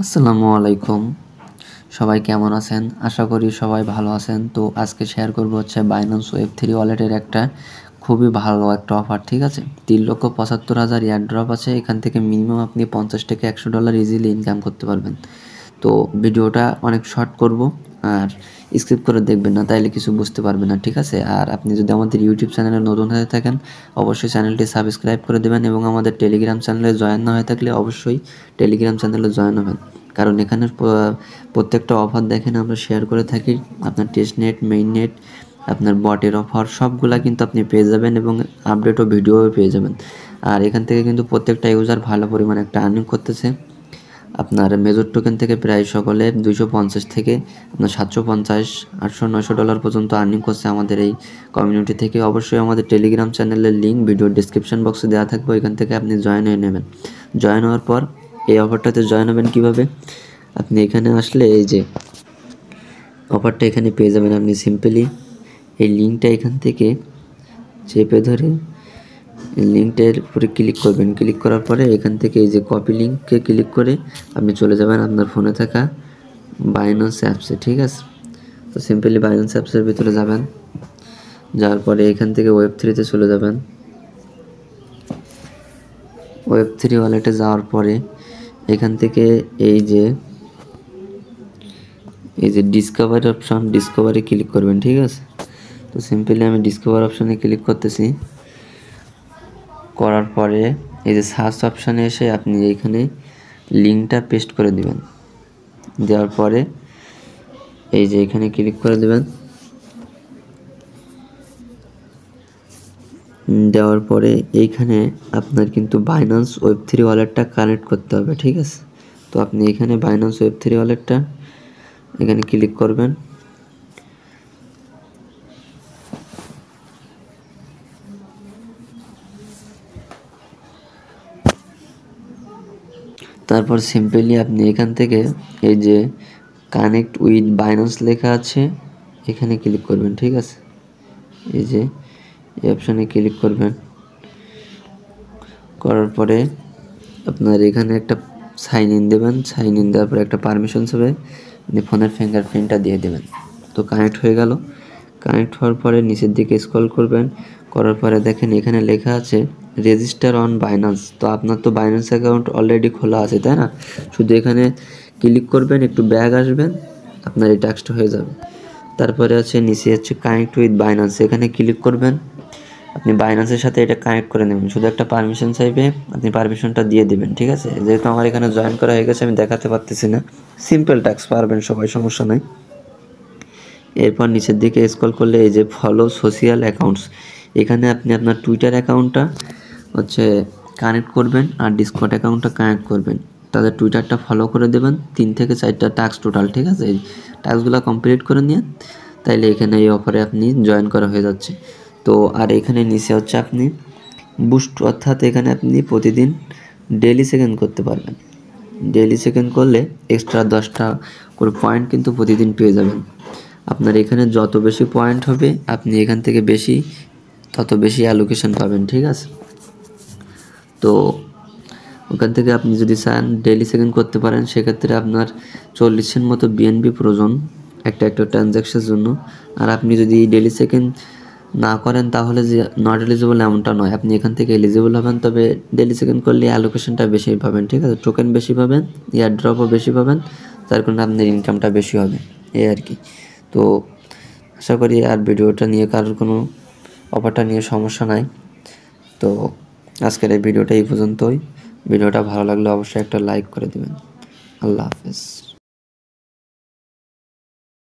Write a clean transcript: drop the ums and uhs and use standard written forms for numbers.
আসসালামু আলাইকুম। সবাই কেমন আছেন? আশা করি সবাই ভালো আছেন। তো আজকে শেয়ার করব হচ্ছে বাইন্যান্স ওয়েব3 ওয়ালেটের একটা খুবই ভালো একটা অফার, ঠিক আছে? 3,75,000 এয়ারড্রপ আছে। এখান থেকে মিনিমাম আপনি $50 থেকে $100 ইজিলি ইনকাম করতে পারবেন। তো ভিডিওটা অনেক শর্ট করব, আর স্কিপ করে দেখবেন না, তাইলে কিছু বুঝতে পারবেন না, ঠিক আছে? আর আপনি যদি আমাদের ইউটিউব চ্যানেলে নতুন হয়ে থাকেন অবশ্যই চ্যানেলটি সাবস্ক্রাইব করে দেবেন, এবং আমাদের টেলিগ্রাম চ্যানেলে জয়েন না হয়ে থাকলে অবশ্যই টেলিগ্রাম চ্যানেলে জয়েন হবেন, কারণ এখানে প্রত্যেকটা অফার দেখেন আমরা শেয়ার করে থাকি। আপনার টেস্ট নেট, মেইন নেট, আপনার বটের অফার সবগুলা কিন্তু আপনি পেয়ে যাবেন, এবং আপডেট ও ভিডিও পেয়ে যাবেন। আর এখান থেকে কিন্তু প্রত্যেকটা ইউজার ভালো পরিমাণে একটা আর্নিং করতেছে। আপনার মেজর টোকেন থেকে প্রায় সকলে 250 থেকে আপনার 750, 800, $900 পর্যন্ত আর্নিং করছে আমাদের এই কমিউনিটি থেকে। অবশ্যই আমাদের টেলিগ্রাম চ্যানেলের লিঙ্ক ভিডিওর ডিসক্রিপশন বক্সে দেওয়া থাকবে, এখান থেকে আপনি জয়েন হয়ে নেবেন। জয়েন হওয়ার পর এই অফারটাতে জয়েন হবেন কীভাবে? আপনি এখানে আসলে এই যে অফারটা এখানে পেয়ে যাবেন। আপনি সিম্পলি এই লিঙ্কটা এখান থেকে চেপে ধরে লিঙ্কটার উপরে ক্লিক করবেন। ক্লিক করার পরে এখান থেকে এই যে কপি লিঙ্কে ক্লিক করে আপনি চলে যাবেন আপনার ফোনে থাকা বাইন্যান্স অ্যাপসে, ঠিক আছে? তো সিম্পলি বাইন্যান্স অ্যাপসের ভিতরে যাবেন, যাওয়ার পরে এখান থেকে ওয়েব3তে চলে যাবেন। ওয়েব3 ওয়ালেটে যাওয়ার পরে এখান থেকে এই যে ডিসকভারি অপশন, ডিসকভারি ক্লিক করবেন, ঠিক আছে? তো সিম্পলি আমি ডিসকভার অপশানে ক্লিক করতেছি। করার পরে এই যে সার্চ অপশানে এসে আপনি এইখানে লিঙ্কটা পেস্ট করে দিবেন। দেওয়ার পরে এই যে এখানে ক্লিক করে দেবেন। দেওয়ার পরে এইখানে আপনার কিন্তু বাইন্যান্স ওয়েব3 ওয়ালেটটা কানেক্ট করতে হবে, ঠিক আছে? তো আপনি এখানে বাইন্যান্স ওয়েব3 ওয়ালেটটা এখানে ক্লিক করবেন। তারপর সিম্পলি আপনি এখান থেকে এই যে কানেক্ট উইথ বাইন্যান্স লেখা আছে এখানে ক্লিক করবেন, ঠিক আছে? এই যে এই অপশানে ক্লিক করবেন। করার পরে আপনার এখানে একটা সাইন ইন দেবেন। সাইন ইন দেওয়ার পরে একটা পারমিশন হবে, আপনি ফোনের ফিঙ্গারপ্রিন্টটা দিয়ে দেবেন। তো কানেক্ট হয়ে গেল। কানেক্ট হওয়ার পরে নিচের দিকে স্ক্রল করবেন। করার পরে দেখেন এখানে লেখা আছে রেজিস্টার অন বাইন্যান্স। তো আপনার তো বাইন্যান্স অ্যাকাউন্ট অলরেডি খোলা আছে, তাই না? শুধু এখানে ক্লিক করবেন, একটু ব্যাক আসবেন, আপনার এই টাস্কটা হয়ে যাবে। তারপরে আছে নিচে হচ্ছে কানেক্ট উইথ বাইন্যান্স, এখানে ক্লিক করবেন। আপনি বাইন্যান্সের সাথে এটা কানেক্ট করে নেবেন। শুধু একটা পারমিশন চাইবে, আপনি পারমিশনটা দিয়ে দেবেন, ঠিক আছে? যেহেতু আমার এখানে জয়েন করা হয়ে গেছে আমি দেখাতে পারতেছি না। সিম্পল টাস্ক, পারবেন সবাই, সমস্যা নাই। এরপর নিচের দিকে স্ক্রল করলে এই যে ফলো সোশ্যাল অ্যাকাউন্টস, এখানে আপনি আপনার টুইটার অ্যাকাউন্টটা হচ্ছে কানেক্ট করবেন, আর ডিসকর্ড অ্যাকাউন্টটা কানেক্ট করবেন। তাদের টুইটারটা ফলো করে দেবেন। 3 থেকে 4টা টাস্ক টোটাল, ঠিক আছে? এই টাস্কগুলো কমপ্লিট করে নিয়ে তাইলে এখানে এই অফারে আপনি জয়েন করা হয়ে যাচ্ছে। তো আর এখানে নিচে হচ্ছে আপনি বুস্ট, অর্থাৎ এখানে আপনি প্রতিদিন ডেইলি সেকেন্ড করতে পারবেন। ডেইলি সেকেন্ড করলে এক্সট্রা 10টা করে পয়েন্ট কিন্তু প্রতিদিন পেয়ে যাবেন। আপনার এখানে যত বেশি পয়েন্ট হবে আপনি এখান থেকে তত বেশি অ্যালোকেশন পাবেন, ঠিক আছে? তো ওখান থেকে আপনি যদি চান ডেইলি সেকেন্ড করতে পারেন, সেক্ষেত্রে আপনার 40-এর মতো বিএনবি প্রয়োজন একটা ট্রানজ্যাকশনের জন্য। আর আপনি যদি ডেইলি সেকেন্ড না করেন তাহলে যে নট এলিজিবল এমনটা নয়, আপনি এখান থেকে এলিজিবল হবেন। তবে ডেইলি সেকেন্ড করলে অ্যালোকেশনটা বেশি পাবেন, ঠিক আছে? টোকেন বেশি পাবেন, এয়ার ড্রপও বেশি পাবেন, যার কারণে আপনার ইনকামটা বেশি হবে, এই আর কি। তো আশা করি আর ভিডিওটা নিয়ে কারোর কোনো অফারটা নিয়ে সমস্যা নাই। তো আজকের এই ভিডিওটা এই পর্যন্তই। ভিডিওটা ভালো লাগলে অবশ্যই একটা লাইক করে দেবেন। আল্লাহ হাফেজ।